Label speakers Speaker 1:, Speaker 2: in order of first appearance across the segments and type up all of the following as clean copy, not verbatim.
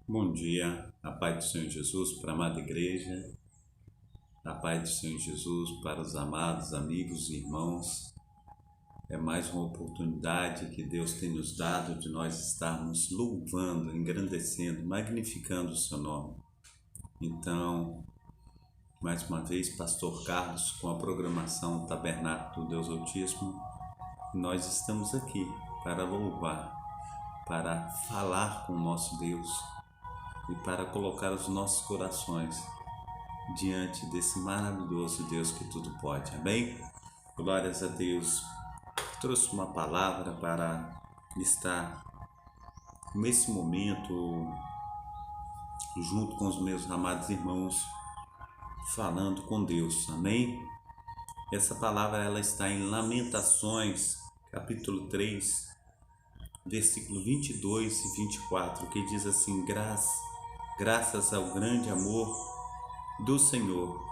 Speaker 1: Bom dia, a paz do Senhor Jesus para a amada igreja, a paz do Senhor Jesus para os amados amigos e irmãos. É mais uma oportunidade que Deus tem nos dado de nós estarmos louvando, engrandecendo, magnificando o seu nome. Então, mais uma vez, Pastor Carlos com a programação Tabernáculo do Deus Altíssimo, nós estamos aqui para louvar, para falar com o nosso Deus e para colocar os nossos corações diante desse maravilhoso Deus que tudo pode. Amém? Glórias a Deus. Trouxe uma palavra para estar nesse momento junto com os meus amados irmãos falando com Deus. Amém? Essa palavra ela está em Lamentações, capítulo 3, versículo 22 e 24, que diz assim: graças ao grande amor do Senhor,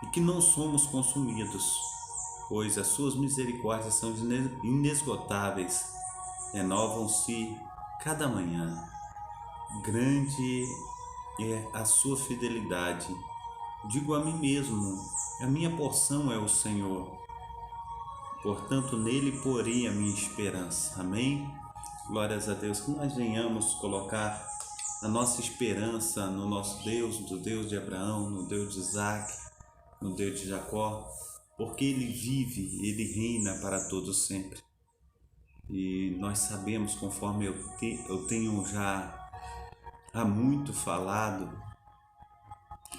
Speaker 1: e que não somos consumidos, pois as suas misericórdias são inesgotáveis, renovam-se cada manhã. Grande é a sua fidelidade. Digo a mim mesmo, a minha porção é o Senhor, portanto nele porei a minha esperança. Amém? Glórias a Deus. Que nós venhamos colocar a nossa esperança no nosso Deus, no Deus de Abraão, no Deus de Isaac, no Deus de Jacó, porque Ele vive, Ele reina para todos sempre. E nós sabemos, conforme eu tenho já há muito falado,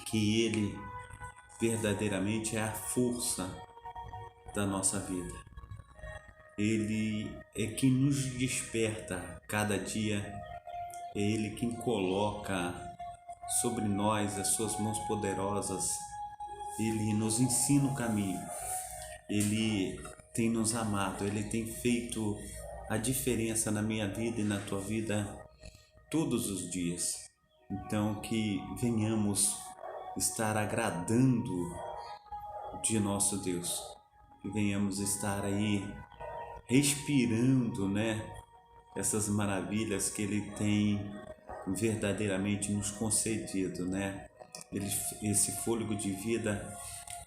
Speaker 1: que Ele verdadeiramente é a força da nossa vida. Ele é quem nos desperta cada dia, é Ele quem coloca sobre nós as suas mãos poderosas. Ele nos ensina o caminho, Ele tem nos amado, Ele tem feito a diferença na minha vida e na tua vida todos os dias. Então que venhamos estar agradando de nosso Deus, que venhamos estar aí respirando, essas maravilhas que Ele tem verdadeiramente nos concedido, esse fôlego de vida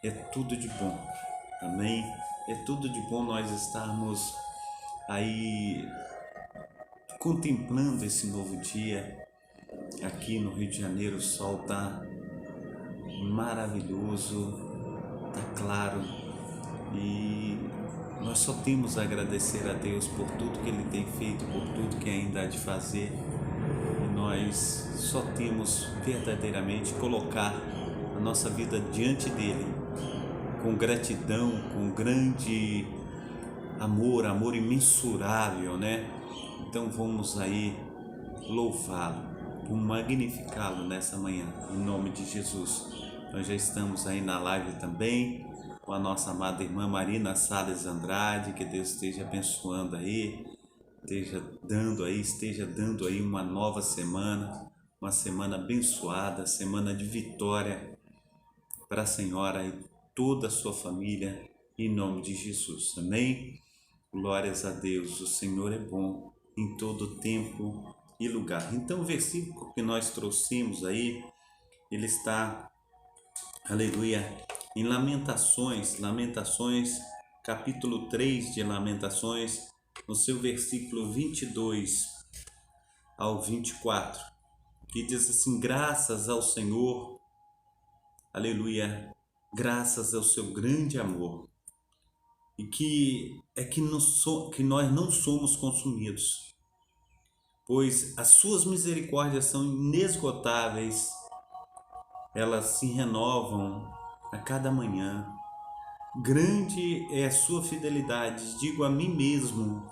Speaker 1: é tudo de bom, amém? É tudo de bom nós estarmos aí contemplando esse novo dia. Aqui no Rio de Janeiro o sol tá maravilhoso, tá claro, e nós só temos a agradecer a Deus por tudo que Ele tem feito, por tudo que ainda há de fazer. Nós só temos verdadeiramente colocar a nossa vida diante dele com gratidão, com grande amor imensurável, Então vamos aí louvá-lo, vamos magnificá-lo nessa manhã, em nome de Jesus. Nós já estamos aí na live também com a nossa amada irmã Marina Salles Andrade, que Deus esteja abençoando aí, esteja dando aí uma nova semana, uma semana abençoada, semana de vitória para a senhora e toda a sua família, em nome de Jesus, amém? Glórias a Deus, o Senhor é bom em todo tempo e lugar. Então o versículo que nós trouxemos aí, ele está, aleluia, em Lamentações, capítulo 3 de Lamentações, no seu versículo 22 ao 24, que diz assim: graças ao Senhor, aleluia, graças ao seu grande amor, e que nós não somos consumidos, pois as suas misericórdias são inesgotáveis, elas se renovam a cada manhã. Grande é a sua fidelidade. Digo a mim mesmo,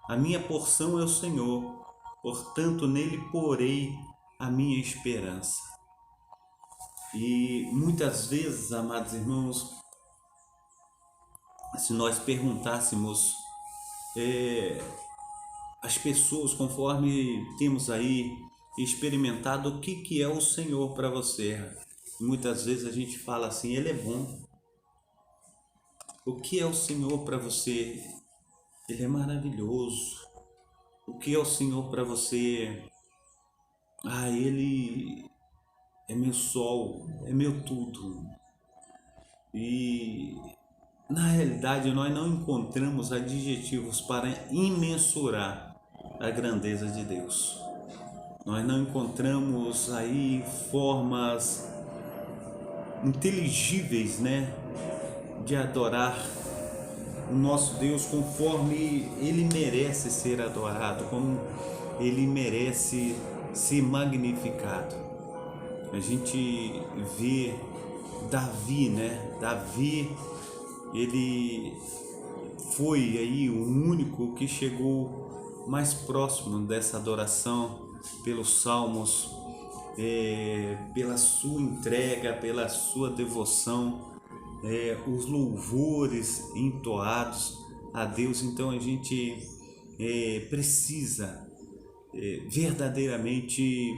Speaker 1: a minha porção é o Senhor, portanto nele porei a minha esperança. E muitas vezes, amados irmãos, se nós perguntássemos as pessoas, conforme temos aí experimentado, o que é o Senhor para você, muitas vezes a gente fala assim: Ele é bom. O que é o Senhor para você? Ele é maravilhoso. O que é o Senhor para você? Ele é meu sol, é meu tudo. E na realidade nós não encontramos adjetivos para imensurar a grandeza de Deus. Nós não encontramos aí formas inteligíveis, né, de adorar o nosso Deus conforme Ele merece ser adorado, como Ele merece ser magnificado. A gente vê Davi, né? Davi, ele foi aí o único que chegou mais próximo dessa adoração pelos salmos, pela sua entrega, pela sua devoção, os louvores entoados a Deus. Então a gente precisa verdadeiramente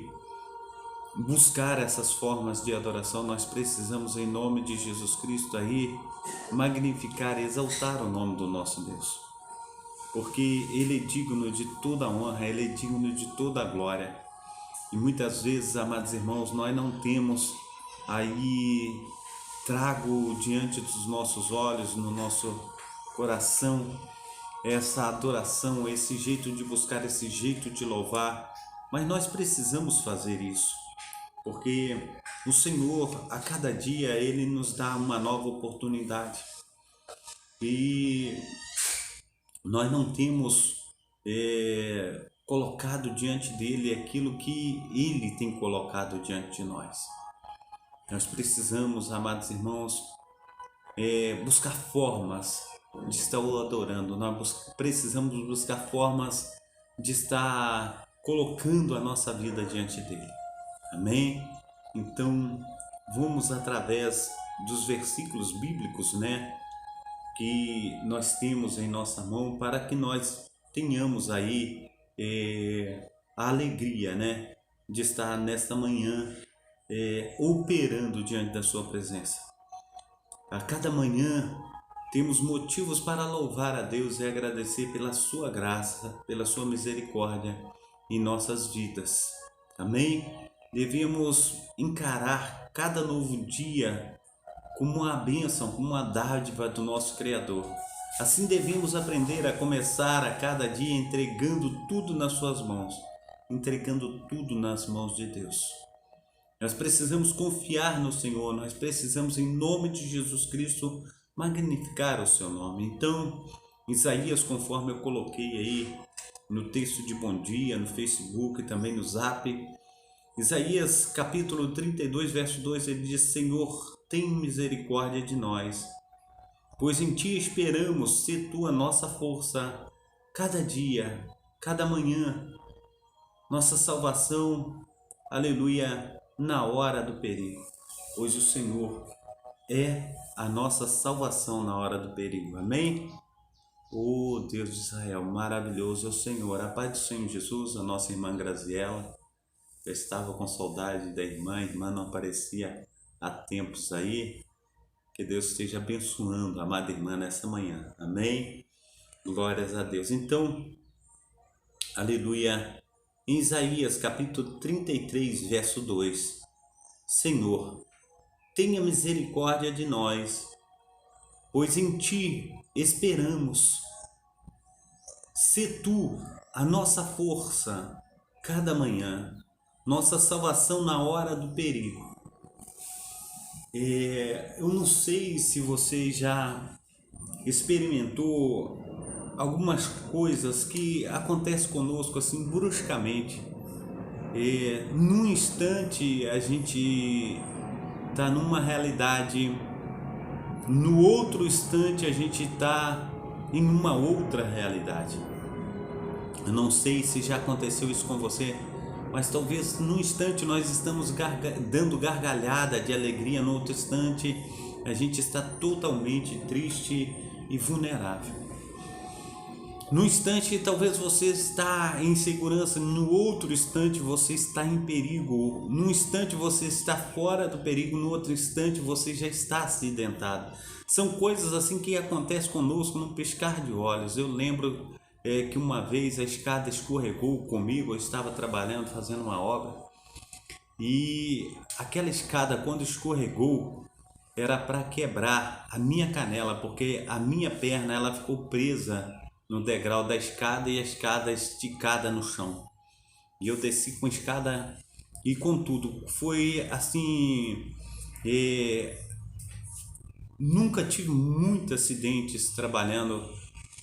Speaker 1: buscar essas formas de adoração. Nós precisamos, em nome de Jesus Cristo, aí magnificar, exaltar o nome do nosso Deus, porque Ele é digno de toda honra, Ele é digno de toda glória. E muitas vezes, amados irmãos, nós não temos aí trago diante dos nossos olhos, no nosso coração, essa adoração, esse jeito de buscar, esse jeito de louvar, mas nós precisamos fazer isso, porque o Senhor, a cada dia, Ele nos dá uma nova oportunidade e nós não temos colocado diante dele aquilo que Ele tem colocado diante de nós. Nós precisamos, amados irmãos, buscar formas de estar o adorando. Nós precisamos buscar formas de estar colocando a nossa vida diante dele. Amém? Então, vamos através dos versículos bíblicos, né, que nós temos em nossa mão, para que nós tenhamos aí a alegria, né, de estar nesta manhã operando diante da sua presença. A cada manhã temos motivos para louvar a Deus e agradecer pela sua graça, pela sua misericórdia em nossas vidas. Amém? Devemos encarar cada novo dia como uma bênção, como uma dádiva do nosso Criador. Assim devemos aprender a começar a cada dia entregando tudo nas suas mãos, entregando tudo nas mãos de Deus. Nós precisamos confiar no Senhor, nós precisamos, em nome de Jesus Cristo, magnificar o seu nome. Então, Isaías, conforme eu coloquei aí no texto de Bom Dia, no Facebook e também no Zap, Isaías capítulo 32, verso 2, ele diz: Senhor, tem misericórdia de nós, pois em ti esperamos, se tu a nossa força, cada dia, cada manhã, nossa salvação, aleluia, na hora do perigo, pois o Senhor é a nossa salvação na hora do perigo. Amém? Oh Deus de Israel, maravilhoso é o Senhor. A paz do Senhor Jesus, a nossa irmã Graziela. Eu estava com saudade da irmã, a irmã não aparecia há tempos aí. Que Deus esteja abençoando a amada irmã nessa manhã. Amém? Glórias a Deus. Então, aleluia. Em Isaías capítulo 33, verso 2. Senhor, tenha misericórdia de nós, pois em ti esperamos. Sê tu a nossa força cada manhã, nossa salvação na hora do perigo. Eu não sei se você já experimentou algumas coisas que acontecem conosco assim bruscamente. Num instante a gente está numa realidade, no outro instante a gente está em uma outra realidade. Eu não sei se já aconteceu isso com você, mas talvez num instante nós estamos dando gargalhada de alegria, no outro instante a gente está totalmente triste e vulnerável. No instante talvez você está em segurança, no outro instante você está em perigo, num instante você está fora do perigo, no outro instante você já está acidentado. São coisas assim que acontecem conosco num piscar de olhos. Eu lembro que uma vez a escada escorregou comigo, eu estava trabalhando, fazendo uma obra, e aquela escada, quando escorregou, era para quebrar a minha canela, porque a minha perna ela ficou presa no degrau da escada e a escada esticada no chão. E eu desci com a escada e com tudo. Foi assim, nunca tive muitos acidentes trabalhando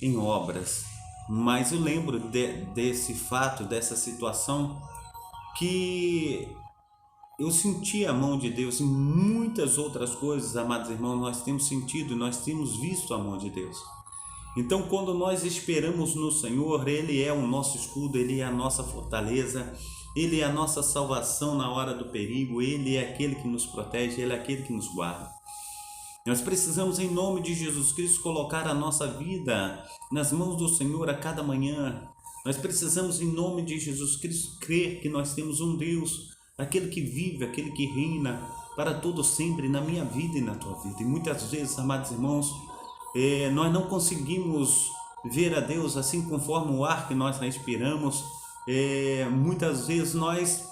Speaker 1: em obras, mas eu lembro desse fato, dessa situação, que eu senti a mão de Deus em muitas outras coisas, amados irmãos, nós temos sentido, nós temos visto a mão de Deus. Então, quando nós esperamos no Senhor, Ele é o nosso escudo, Ele é a nossa fortaleza, Ele é a nossa salvação na hora do perigo, Ele é aquele que nos protege, Ele é aquele que nos guarda. Nós precisamos, em nome de Jesus Cristo, colocar a nossa vida nas mãos do Senhor a cada manhã. Nós precisamos, em nome de Jesus Cristo, crer que nós temos um Deus, aquele que vive, aquele que reina para todo sempre na minha vida e na tua vida. E muitas vezes, amados irmãos, nós não conseguimos ver a Deus assim conforme o ar que nós respiramos. Muitas vezes nós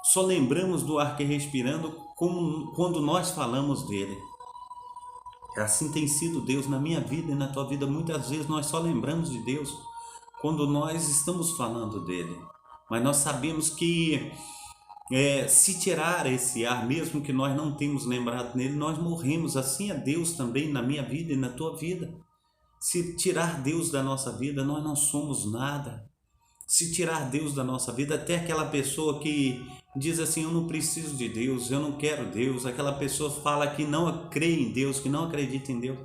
Speaker 1: só lembramos do ar que respirando quando nós falamos dele. Assim tem sido Deus na minha vida e na tua vida. Muitas vezes nós só lembramos de Deus quando nós estamos falando dele. Mas nós sabemos que se tirar esse ar, mesmo que nós não tenhamos lembrado nele, nós morremos. Assim é Deus também na minha vida e na tua vida. Se tirar Deus da nossa vida, nós não somos nada. Se tirar Deus da nossa vida, até aquela pessoa que diz assim, eu não preciso de Deus, eu não quero Deus, aquela pessoa fala que não crê em Deus, que não acredita em Deus.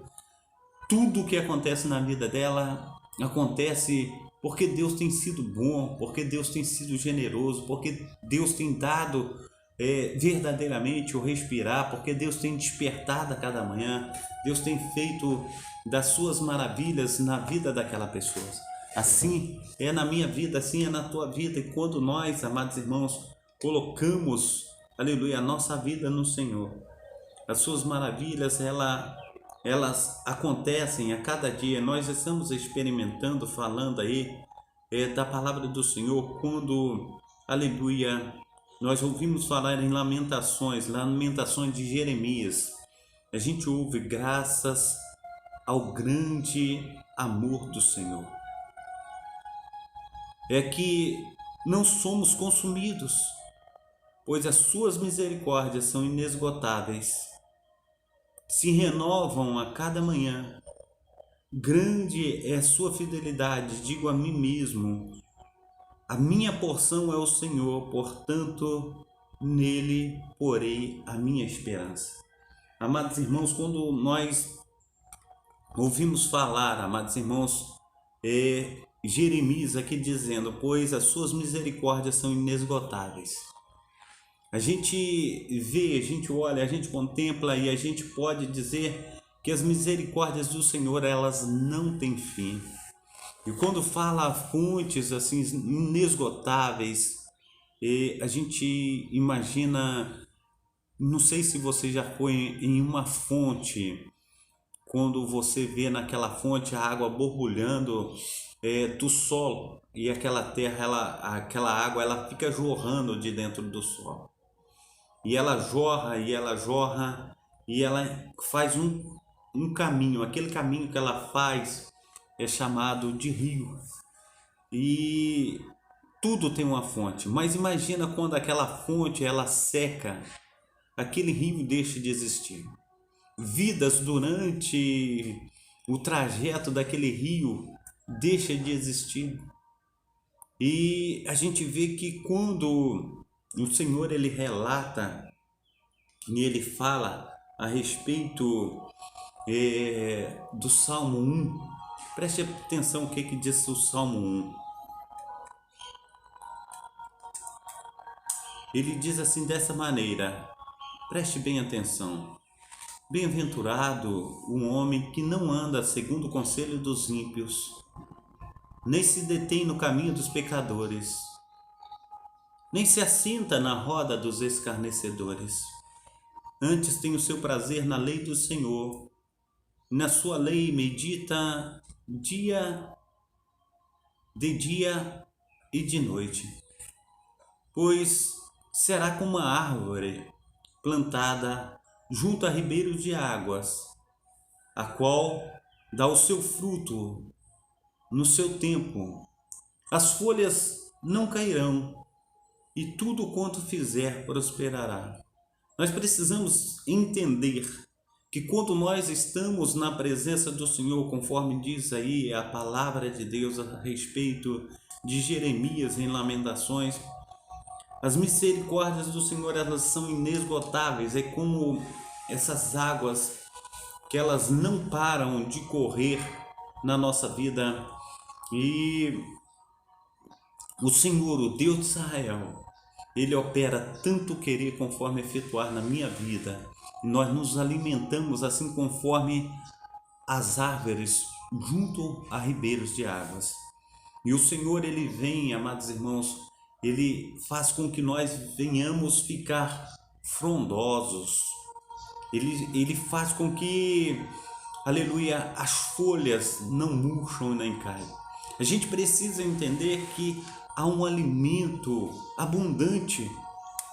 Speaker 1: Tudo o que acontece na vida dela acontece porque Deus tem sido bom, porque Deus tem sido generoso, porque Deus tem dado verdadeiramente o respirar, porque Deus tem despertado a cada manhã, Deus tem feito das suas maravilhas na vida daquela pessoa. Assim é na minha vida, assim é na tua vida. E quando nós, amados irmãos, colocamos, aleluia, a nossa vida no Senhor, as suas maravilhas, elas acontecem a cada dia. Nós estamos experimentando, falando aí da palavra do Senhor, quando, aleluia, nós ouvimos falar em lamentações de Jeremias. A gente ouve graças ao grande amor do Senhor. É que não somos consumidos, pois as suas misericórdias são inesgotáveis, se renovam a cada manhã. Grande é a sua fidelidade, digo a mim mesmo, a minha porção é o Senhor, portanto, nele porei a minha esperança. Amados irmãos, quando nós ouvimos falar, amados irmãos, Jeremias aqui dizendo, pois as suas misericórdias são inesgotáveis. A gente vê, a gente olha, a gente contempla e a gente pode dizer que as misericórdias do Senhor, elas não têm fim. E quando fala fontes assim inesgotáveis, a gente imagina, não sei se você já foi em uma fonte, quando você vê naquela fonte a água borbulhando do solo, e aquela terra, aquela água, ela fica jorrando de dentro do solo. E ela jorra, e ela jorra, e ela faz um caminho. Aquele caminho que ela faz é chamado de rio. E tudo tem uma fonte. Mas imagina quando aquela fonte ela seca, aquele rio deixa de existir. Vidas durante o trajeto daquele rio deixa de existir. E a gente vê que quando o Senhor ele relata e ele fala a respeito do Salmo 1, preste atenção o que diz o Salmo 1. Ele diz assim dessa maneira, preste bem atenção. Bem-aventurado o homem que não anda segundo o conselho dos ímpios, nem se detém no caminho dos pecadores, nem se assenta na roda dos escarnecedores. Antes tem o seu prazer na lei do Senhor, na sua lei medita de dia e de noite. Pois será como uma árvore plantada junto a ribeiros de águas, a qual dá o seu fruto no seu tempo. As folhas não cairão, e tudo quanto fizer prosperará. Nós precisamos entender que quando nós estamos na presença do Senhor, conforme diz aí a palavra de Deus a respeito de Jeremias em Lamentações, as misericórdias do Senhor, elas são inesgotáveis. É como essas águas que elas não param de correr na nossa vida. E o Senhor, o Deus de Israel, Ele opera tanto querer conforme efetuar na minha vida. Nós nos alimentamos assim conforme as árvores junto a ribeiros de águas. E o Senhor, Ele vem, amados irmãos, Ele faz com que nós venhamos ficar frondosos. Ele faz com que, aleluia, as folhas não murcham nem caem. A gente precisa entender que há um alimento abundante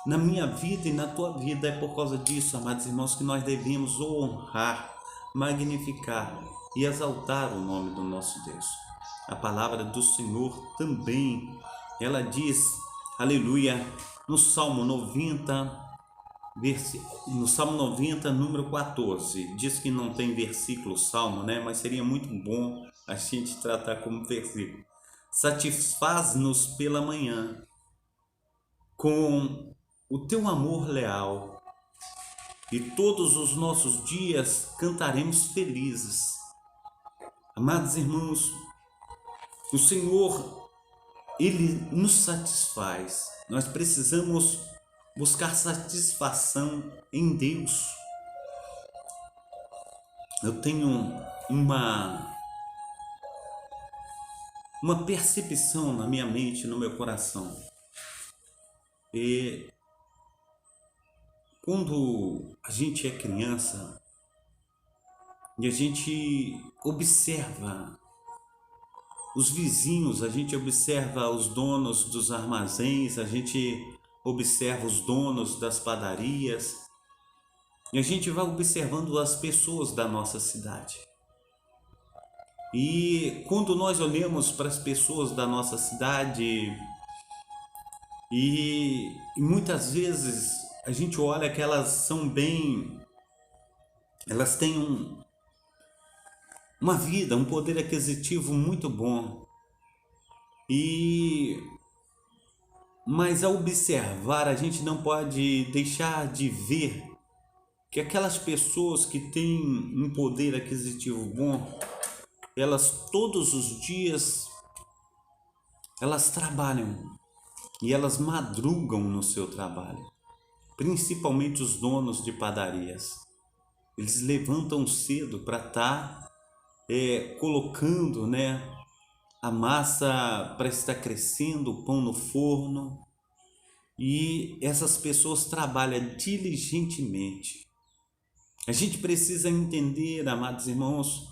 Speaker 1: na minha vida e na tua vida. É por causa disso, amados irmãos, que nós devemos honrar, magnificar e exaltar o nome do nosso Deus. A palavra do Senhor também, ela diz, aleluia, no Salmo 90, número 14, diz que não tem versículo salmo, né? Mas seria muito bom a gente tratar como versículo. Satisfaz-nos pela manhã com o teu amor leal, e todos os nossos dias cantaremos felizes. Amados irmãos, o Senhor, Ele nos satisfaz. Nós precisamos buscar satisfação em Deus. Eu tenho uma percepção na minha mente, no meu coração. E quando a gente é criança e a gente observa os vizinhos, a gente observa os donos dos armazéns, a gente observa os donos das padarias e a gente vai observando as pessoas da nossa cidade. E quando nós olhamos para as pessoas da nossa cidade e muitas vezes a gente olha que elas são elas têm uma vida, um poder aquisitivo muito bom. Mas ao observar, a gente não pode deixar de ver que aquelas pessoas que têm um poder aquisitivo bom, elas todos os dias elas trabalham e elas madrugam no seu trabalho, principalmente os donos de padarias. Eles levantam cedo para estar colocando, né, a massa para estar crescendo, o pão no forno. E essas pessoas trabalham diligentemente. A gente precisa entender, amados irmãos,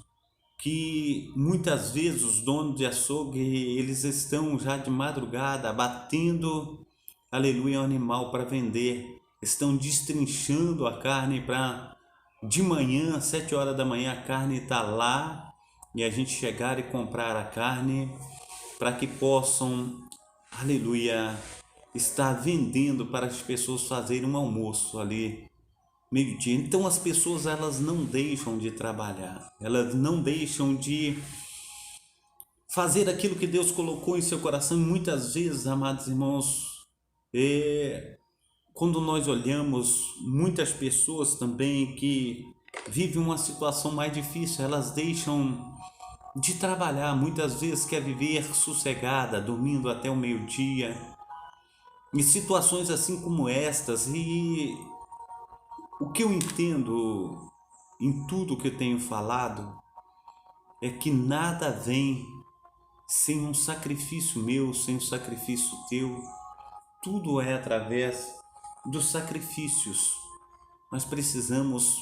Speaker 1: que muitas vezes os donos de açougue, eles estão já de madrugada abatendo, aleluia, um animal para vender. Estão destrinchando a carne para de manhã, 7 horas da manhã, a carne está lá e a gente chegar e comprar a carne para que possam, aleluia, estar vendendo para as pessoas fazerem um almoço ali meio-dia. Então as pessoas, elas não deixam de trabalhar, elas não deixam de fazer aquilo que Deus colocou em seu coração. E muitas vezes, amados irmãos, quando nós olhamos muitas pessoas também que vivem uma situação mais difícil, elas deixam de trabalhar, muitas vezes quer viver sossegada, dormindo até o meio-dia, em situações assim como estas. E o que eu entendo em tudo que eu tenho falado é que nada vem sem um sacrifício meu, sem um sacrifício teu. Tudo é através dos sacrifícios. Nós precisamos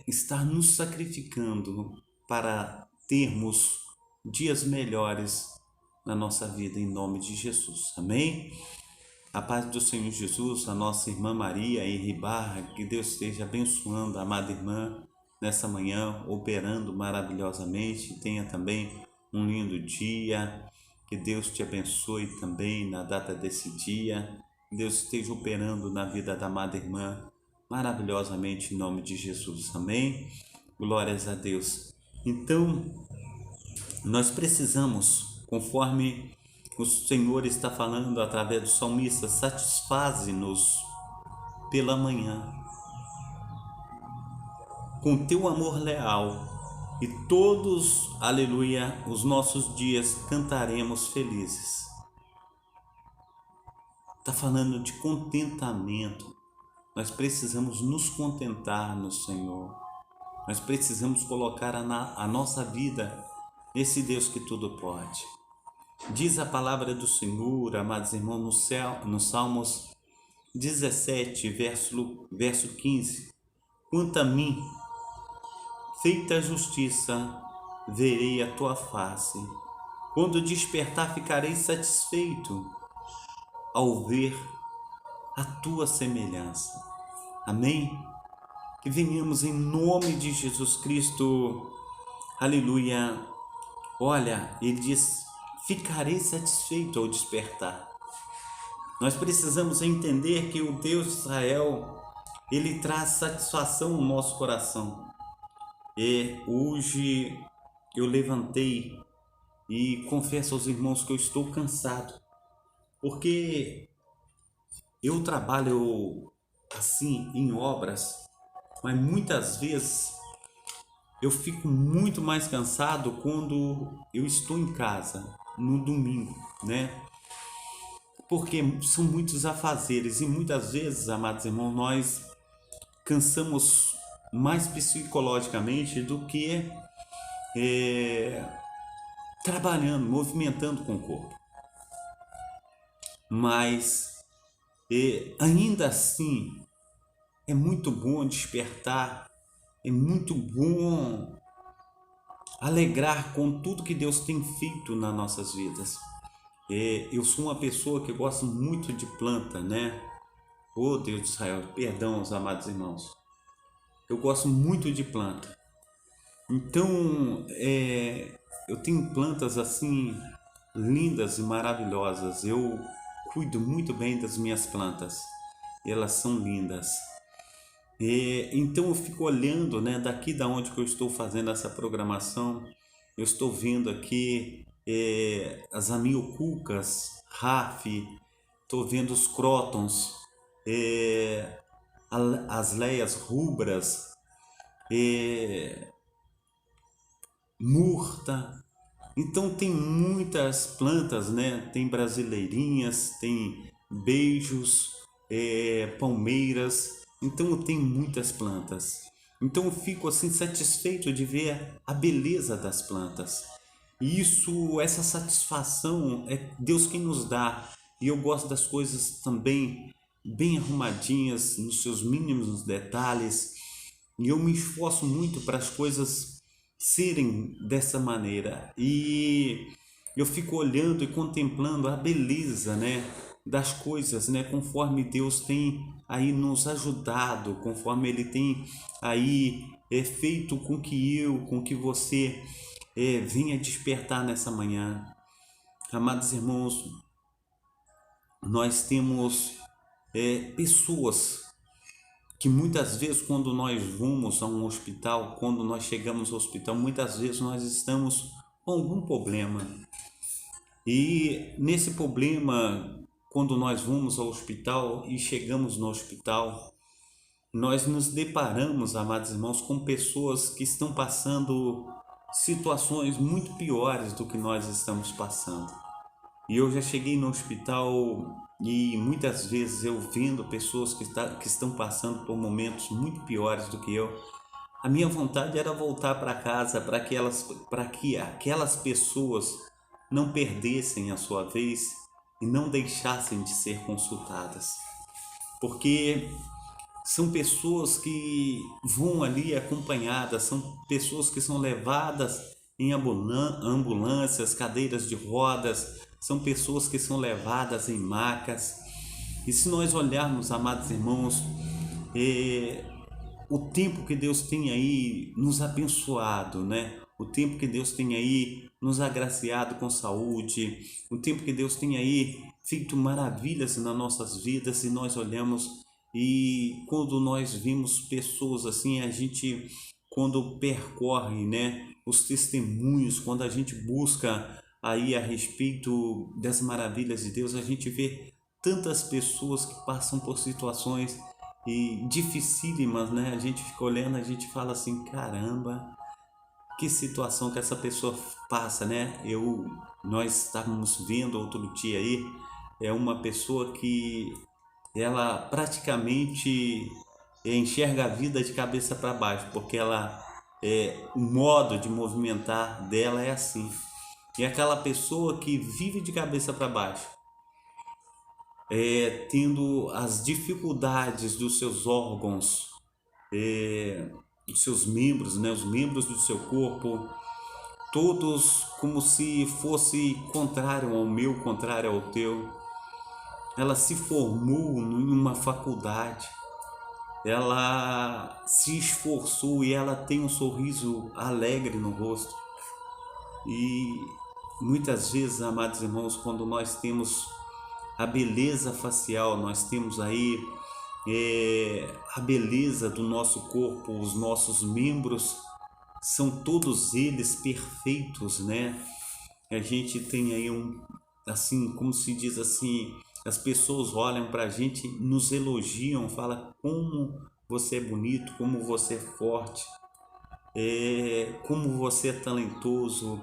Speaker 1: estar nos sacrificando para termos dias melhores na nossa vida, em nome de Jesus. Amém? A paz do Senhor Jesus, a nossa irmã Maria Henri Barra, que Deus esteja abençoando a amada irmã nessa manhã, operando maravilhosamente. Tenha também um lindo dia, que Deus te abençoe também na data desse dia. Deus esteja operando na vida da amada irmã maravilhosamente em nome de Jesus, amém? Glórias a Deus. Então, nós precisamos, conforme o Senhor está falando através do salmista, satisfaze-nos pela manhã com teu amor leal e todos, aleluia, os nossos dias cantaremos felizes. Está falando de contentamento. Nós precisamos nos contentar no Senhor. Nós precisamos colocar a nossa vida nesse Deus que tudo pode. Diz a palavra do Senhor, amados irmãos, no Salmos 17, verso 15. Quanto a mim, feita a justiça, verei a tua face. Quando despertar, ficarei satisfeito ao ver a tua semelhança. Amém? Que venhamos em nome de Jesus Cristo. Aleluia. Olha, ele diz, ficarei satisfeito ao despertar. Nós precisamos entender que o Deus de Israel, ele traz satisfação no nosso coração. E hoje eu levantei e confesso aos irmãos que eu estou cansado, porque eu trabalho assim em obras, mas muitas vezes eu fico muito mais cansado quando eu estou em casa, no domingo, né? Porque são muitos afazeres e muitas vezes, amados irmãos, nós cansamos mais psicologicamente do que trabalhando, movimentando com o corpo. Mas ainda assim é muito bom despertar, é muito bom alegrar com tudo que Deus tem feito nas nossas vidas. Eu sou uma pessoa que gosta muito de planta, né? Oh Deus de Israel, perdão aos amados irmãos. Eu gosto muito de planta. Então, eu tenho plantas assim lindas e maravilhosas. Eu cuido muito bem das minhas plantas. Elas são lindas. Então eu fico olhando, né, daqui da onde que eu estou fazendo essa programação, eu estou vendo aqui as amiocucas, raf, estou vendo os crótons, as leias rubras, murta. Então tem muitas plantas, né? Tem brasileirinhas, tem beijos, palmeiras. Então eu tenho muitas plantas. Então eu fico assim satisfeito de ver a beleza das plantas. E essa satisfação é Deus quem nos dá. E eu gosto das coisas também bem arrumadinhas, nos seus mínimos detalhes. E eu me esforço muito para as coisas serem dessa maneira. E eu fico olhando e contemplando a beleza, né, das coisas, né, conforme Deus tem aí nos ajudado, conforme Ele tem aí feito com que você venha despertar nessa manhã. Amados irmãos, nós temos pessoas que muitas vezes quando nós vamos a um hospital, quando nós chegamos ao hospital, muitas vezes nós estamos com algum problema. E nesse problema, quando nós vamos ao hospital e chegamos no hospital, nós nos deparamos, amados irmãos, com pessoas que estão passando situações muito piores do que nós estamos passando. E eu já cheguei no hospital e muitas vezes eu vendo pessoas que estão passando por momentos muito piores do que eu, a minha vontade era voltar para casa para que aquelas pessoas não perdessem a sua vez e não deixassem de ser consultadas. Porque são pessoas que vão ali acompanhadas, são pessoas que são levadas em ambulâncias, cadeiras de rodas, são pessoas que são levadas em macas. E se nós olharmos, amados irmãos, o tempo que Deus tem aí nos abençoado, né? O tempo que Deus tem aí nos agraciado com saúde, o tempo que Deus tem aí feito maravilhas nas nossas vidas, e nós olhamos e quando nós vimos pessoas assim, a gente quando percorre, né, os testemunhos, quando a gente busca aí a respeito das maravilhas de Deus, a gente vê tantas pessoas que passam por situações e dificílimas, né? A gente fica olhando, a gente fala assim, caramba, que situação que essa pessoa passa, né? Nós estávamos vendo outro dia aí, é uma pessoa que ela praticamente enxerga a vida de cabeça para baixo, porque o modo de movimentar dela é assim. E aquela pessoa que vive de cabeça para baixo, tendo as dificuldades dos seus órgãos, dos seus membros, né, os membros do seu corpo, todos como se fosse contrário ao meu, contrário ao teu. Ela se formou em uma faculdade, ela se esforçou e ela tem um sorriso alegre no rosto. E muitas vezes, amados irmãos, quando nós temos a beleza facial, nós temos aí a beleza do nosso corpo, os nossos membros são todos eles perfeitos, né? A gente tem aí assim, como se diz assim, as pessoas olham para a gente, nos elogiam, falam como você é bonito, como você é forte, como você é talentoso,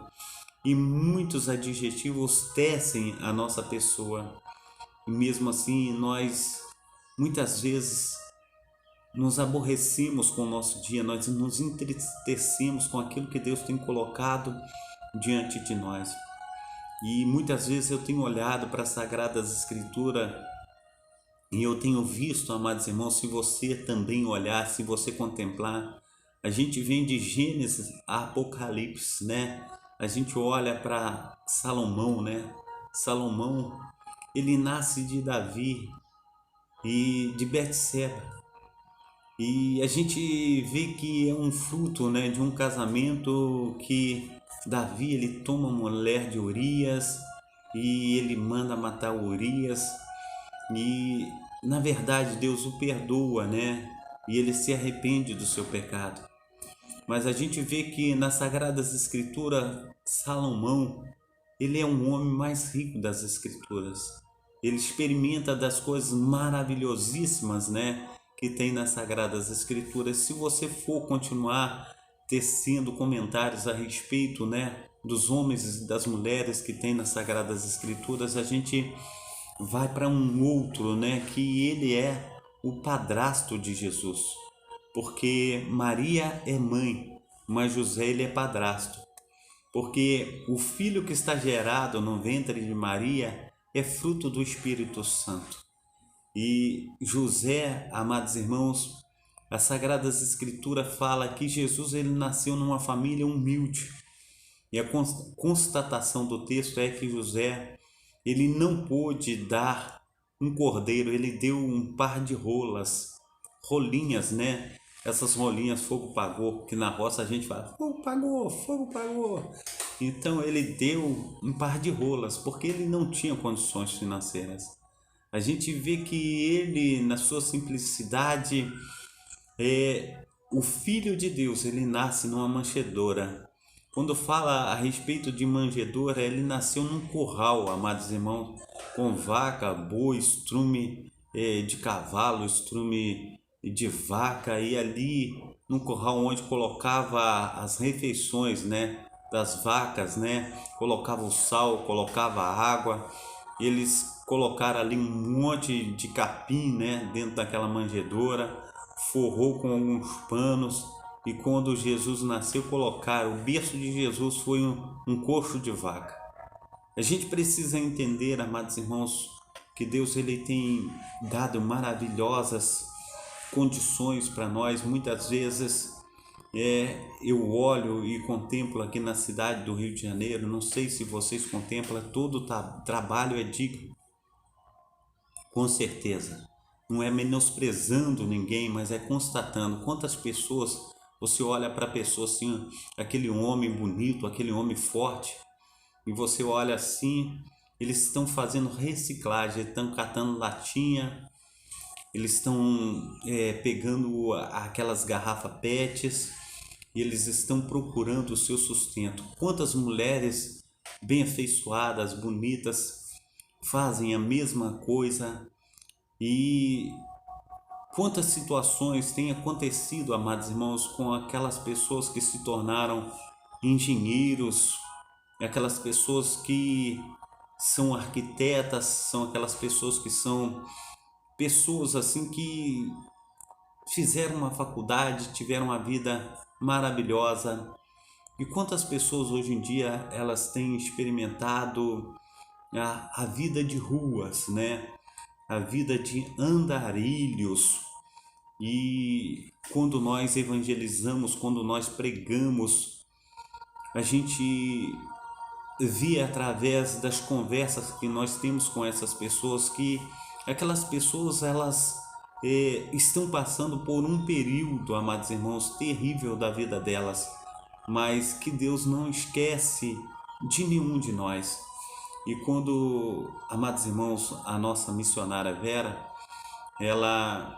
Speaker 1: e muitos adjetivos tecem a nossa pessoa. E mesmo assim, nós muitas vezes nos aborrecemos com o nosso dia, nós nos entristecemos com aquilo que Deus tem colocado diante de nós. E muitas vezes eu tenho olhado para as Sagradas Escrituras e eu tenho visto, amados irmãos, se você também olhar, se você contemplar, a gente vem de Gênesis a Apocalipse, né? A gente olha para Salomão, né? Salomão, ele nasce de Davi e de Betseba. E a gente vê que é um fruto, né, de um casamento que Davi ele toma a mulher de Urias e ele manda matar Urias, e na verdade Deus o perdoa, né? E ele se arrepende do seu pecado. Mas a gente vê que nas Sagradas Escrituras, Salomão, ele é um homem mais rico das Escrituras. Ele experimenta das coisas maravilhosíssimas, né, que tem nas Sagradas Escrituras. Se você for continuar tecendo comentários a respeito, né, dos homens e das mulheres que tem nas Sagradas Escrituras, a gente vai para um outro, né, que ele é o padrasto de Jesus. Porque Maria é mãe, mas José ele é padrasto. Porque o filho que está gerado no ventre de Maria é fruto do Espírito Santo. E José, amados irmãos, as Sagradas Escrituras fala que Jesus ele nasceu numa família humilde. E a constatação do texto é que José ele não pôde dar um cordeiro, ele deu um par de rolinhas, né? Essas rolinhas fogo pagou, que na roça a gente fala fogo pagou, fogo pagou. Então ele deu um par de rolas, porque ele não tinha condições financeiras. A gente vê que ele, na sua simplicidade, o Filho de Deus, ele nasce numa manjedoura. Quando fala a respeito de manjedoura, ele nasceu num curral, amados irmãos, com vaca, boi, estrume de cavalo, estrume de vaca, e ali no curral onde colocava as refeições, né, das vacas, né, colocava o sal, colocava a água. Eles colocaram ali um monte de capim, né, dentro daquela manjedoura, forrou com alguns panos, e quando Jesus nasceu, colocaram, o berço de Jesus foi um coxo de vaca. A gente precisa entender, amados irmãos, que Deus ele tem dado maravilhosas condições para nós. Muitas vezes eu olho e contemplo aqui na cidade do Rio de Janeiro, não sei se vocês contemplam, todo trabalho é digno. Com certeza. Não é menosprezando ninguém, mas é constatando quantas pessoas você olha para a pessoa assim, aquele homem bonito, aquele homem forte, e você olha assim, eles estão fazendo reciclagem, estão catando latinha, eles estão pegando aquelas garrafas PETs e eles estão procurando o seu sustento. Quantas mulheres bem afeiçoadas, bonitas, fazem a mesma coisa e quantas situações têm acontecido, amados irmãos, com aquelas pessoas que se tornaram engenheiros, aquelas pessoas que são arquitetas, são aquelas pessoas que são pessoas assim que fizeram uma faculdade, tiveram uma vida maravilhosa. E quantas pessoas hoje em dia elas têm experimentado a vida de ruas, né? A vida de andarilhos. E quando nós evangelizamos, quando nós pregamos, a gente vê através das conversas que nós temos com essas pessoas que aquelas pessoas elas estão passando por um período, amados irmãos, terrível da vida delas, mas que Deus não esquece de nenhum de nós. E quando, amados irmãos, a nossa missionária Vera, ela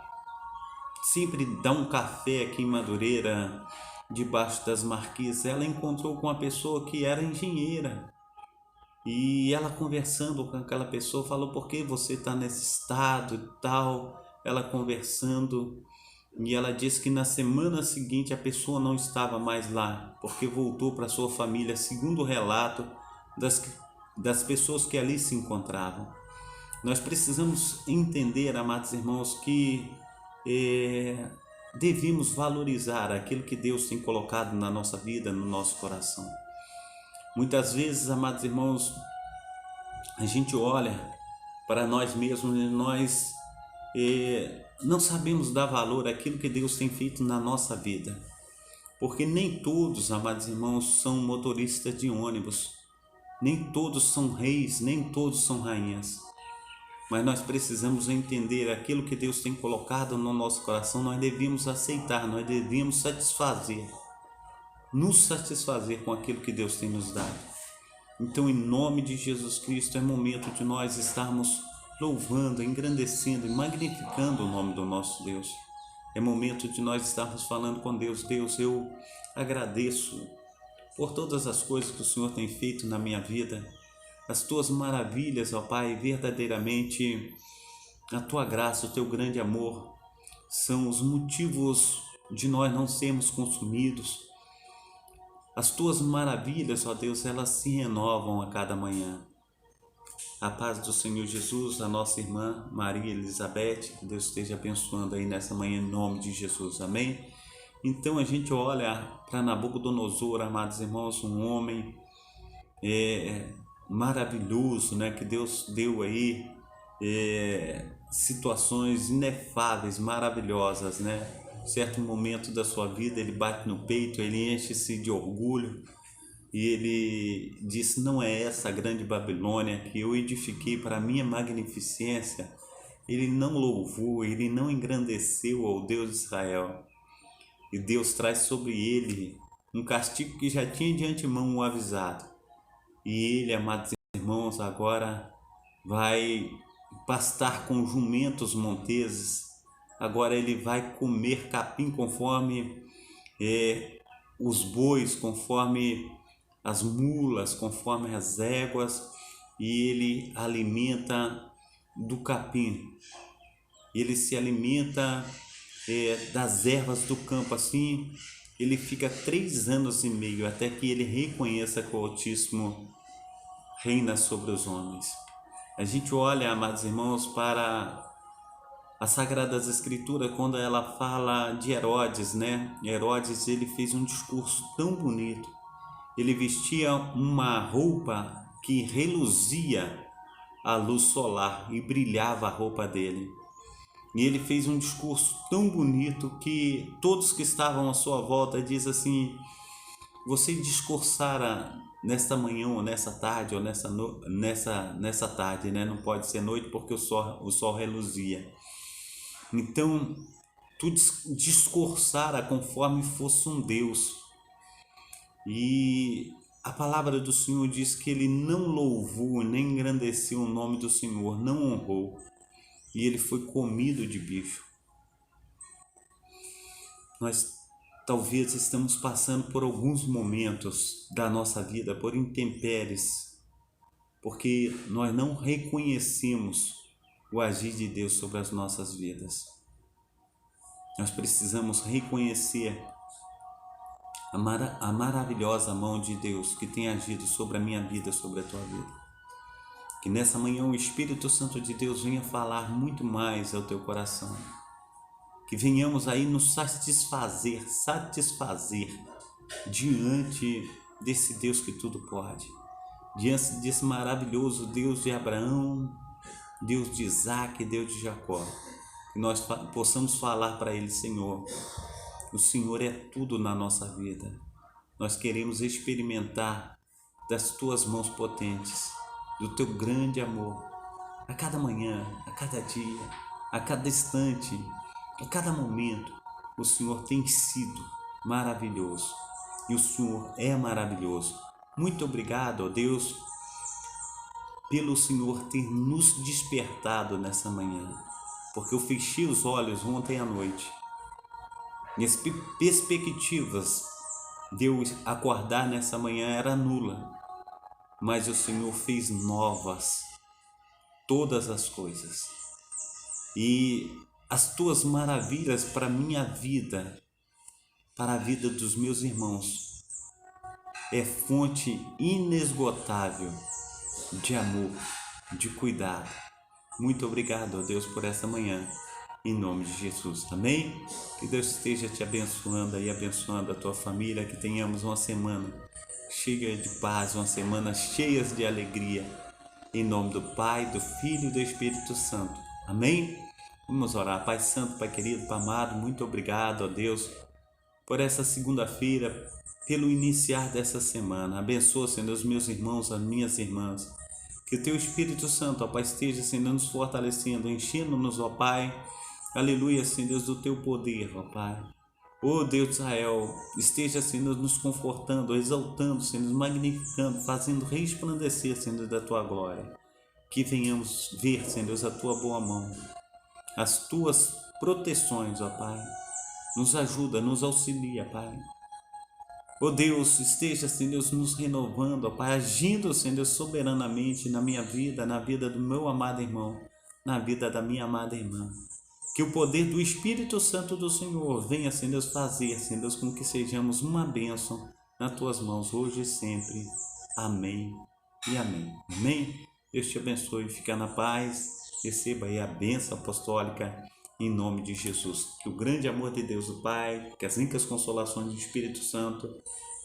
Speaker 1: sempre dá um café aqui em Madureira, debaixo das marquises, ela encontrou com uma pessoa que era engenheira. E ela conversando com aquela pessoa, falou: por que você está nesse estado e tal? Ela conversando, e ela disse que na semana seguinte a pessoa não estava mais lá, porque voltou para sua família, segundo o relato das pessoas que ali se encontravam. Nós precisamos entender, amados irmãos, que devemos valorizar aquilo que Deus tem colocado na nossa vida, no nosso coração. Muitas vezes, amados irmãos, a gente olha para nós mesmos e nós não sabemos dar valor àquilo que Deus tem feito na nossa vida. Porque nem todos, amados irmãos, são motoristas de ônibus, nem todos são reis, nem todos são rainhas. Mas nós precisamos entender aquilo que Deus tem colocado no nosso coração, nós devemos aceitar, nós devemos nos satisfazer com aquilo que Deus tem nos dado. Então, em nome de Jesus Cristo, é momento de nós estarmos louvando, engrandecendo e magnificando o nome do nosso Deus. É momento de nós estarmos falando com Deus: Deus, eu agradeço por todas as coisas que o Senhor tem feito na minha vida, as tuas maravilhas, ó Pai, verdadeiramente a tua graça, o teu grande amor são os motivos de nós não sermos consumidos. As tuas maravilhas, ó Deus, elas se renovam a cada manhã. A paz do Senhor Jesus, a nossa irmã Maria Elizabeth, que Deus esteja abençoando aí nessa manhã em nome de Jesus, amém? Então a gente olha para Nabucodonosor, amados irmãos, um homem maravilhoso, né? Que Deus deu aí situações inefáveis, maravilhosas, né? Certo momento da sua vida ele bate no peito, ele enche-se de orgulho e ele diz: não é essa a grande Babilônia que eu edifiquei para a minha magnificência? Ele não louvou, ele não engrandeceu ao Deus de Israel. E Deus traz sobre ele um castigo que já tinha de antemão o avisado. E ele, amados irmãos, agora vai pastar com jumentos monteses. Agora ele vai comer capim conforme os bois, conforme as mulas, conforme as éguas, e ele alimenta do capim. Ele se alimenta das ervas do campo. Assim ele fica 3 anos e meio até que ele reconheça que o Altíssimo reina sobre os homens. A gente olha, amados irmãos, para as Sagradas Escrituras quando ela fala de Herodes, né? Herodes, ele fez um discurso tão bonito. Ele vestia uma roupa que reluzia a luz solar e brilhava a roupa dele. E ele fez um discurso tão bonito que todos que estavam à sua volta diz assim: você discursara nesta manhã ou nessa tarde ou nessa tarde, né? Não pode ser noite porque o sol reluzia. Então, tu discursara conforme fosse um Deus. E a palavra do Senhor diz que ele não louvou nem engrandeceu o nome do Senhor, não honrou. E ele foi comido de bicho. Nós talvez estamos passando por alguns momentos da nossa vida, por intempéries, porque nós não reconhecemos o agir de Deus sobre as nossas vidas. Nós precisamos reconhecer a maravilhosa mão de Deus que tem agido sobre a minha vida, sobre a tua vida. Que nessa manhã o Espírito Santo de Deus venha falar muito mais ao teu coração. Que venhamos aí nos satisfazer diante desse Deus que tudo pode. Diante desse maravilhoso Deus de Abraão, Deus de Isaac, Deus de Jacó. Que nós possamos falar para Ele: Senhor, o Senhor é tudo na nossa vida. Nós queremos experimentar das Tuas mãos potentes, do Teu grande amor, a cada manhã, a cada dia, a cada instante, a cada momento. O Senhor tem sido maravilhoso e o Senhor é maravilhoso. Muito obrigado, ó Deus, pelo Senhor ter nos despertado nessa manhã, porque eu fechei os olhos ontem à noite. Minhas perspectivas de eu acordar nessa manhã era nula, mas o Senhor fez novas todas as coisas. E as Tuas maravilhas para a minha vida, para a vida dos meus irmãos, é fonte inesgotável de amor, de cuidado. Muito obrigado, ó Deus, por essa manhã, em nome de Jesus, amém? Que Deus esteja te abençoando e abençoando a tua família, que tenhamos uma semana cheia de paz, uma semana cheia de alegria, em nome do Pai, do Filho e do Espírito Santo, amém? Vamos orar. Pai Santo, Pai querido, Pai amado, muito obrigado, ó Deus, por essa segunda-feira, pelo iniciar dessa semana. Abençoa, Senhor, os meus irmãos, as minhas irmãs. Que o Teu Espírito Santo, ó Pai, esteja, Senhor, nos fortalecendo, enchendo-nos, ó Pai. Aleluia, Senhor Deus, do Teu poder, ó Pai. Ó Deus de Israel, esteja, Senhor, nos confortando, exaltando, Senhor, nos magnificando, fazendo resplandecer, Senhor, da Tua glória. Que venhamos ver, Senhor Deus, a Tua boa mão, as Tuas proteções, ó Pai. Nos ajuda, nos auxilia, Pai. Ó Deus, esteja, Senhor Deus, nos renovando, ó Pai, agindo, Senhor Deus, soberanamente na minha vida, na vida do meu amado irmão, na vida da minha amada irmã. Que o poder do Espírito Santo do Senhor venha, Senhor Deus, fazer, Senhor Deus, com que sejamos uma bênção nas Tuas mãos, hoje e sempre. Amém e amém. Amém? Deus te abençoe, fica na paz, receba aí a bênção apostólica, em nome de Jesus. Que o grande amor de Deus, o Pai, que as ricas consolações do Espírito Santo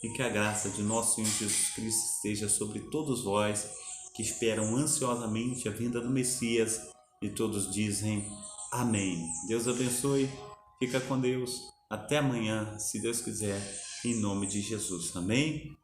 Speaker 1: e que a graça de nosso Senhor Jesus Cristo esteja sobre todos vós que esperam ansiosamente a vinda do Messias, e todos dizem amém. Deus abençoe, fica com Deus, até amanhã, se Deus quiser, em nome de Jesus. Amém?